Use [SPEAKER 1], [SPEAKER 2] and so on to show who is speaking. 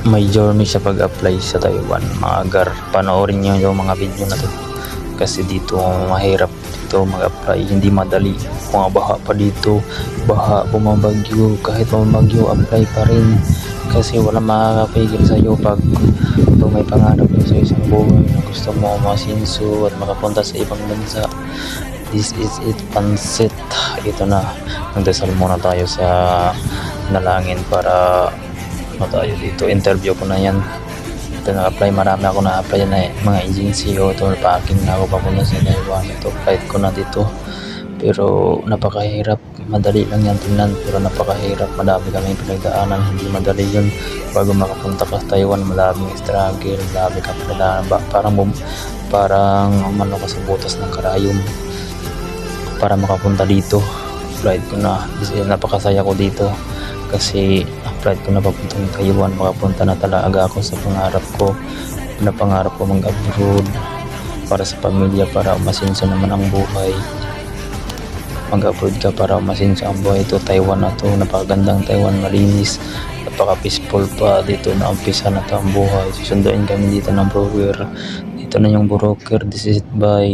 [SPEAKER 1] may journey sa pag-apply sa Taiwan. Mga gar, panoorin nyo yung mga video na to kasi dito mahirap dito mag-apply, hindi madali. Bumabaha pa dito, baha, bumabagyo, kahit bumabagyo apply pa rin kasi wala makakapigil sa iyo pag may pangarap mo sa isang buhay na gusto mo masinso at makapunta sa ibang bansa. This is it, pansit. Ito na, magdasal muna tayo sa nalangin para tayo dito. Interview ko na yan. Ito na-apply, marami ako na-apply na mga agency o ito, packing na ako papunta sa Taiwan. Ito, flight ko na dito. Pero napakahirap, madali lang yan tingnan, pero napakahirap, madami kami pinagdaanan, hindi madali yun. Bago makapunta ka sa Taiwan, maraming struggle, marami ka pinagdaanan, parang umano ka sa butas ng karayom para makapunta dito. Flight ko na, napakasaya ko dito kasi flight ko na papuntang Taiwan, makapunta na talaga ako sa pangarap ko na pangarap ko mag-abroad para sa pamilya, para umasinso naman ang buhay. Mag-abroad ka para umasinso ang buhay. Ito Taiwan na to, napakagandang Taiwan, malinis, napaka peaceful pa dito, na umpisa na to ang buhay. Susunduin kami dito ng broker, dito na yung broker. This is it, bye.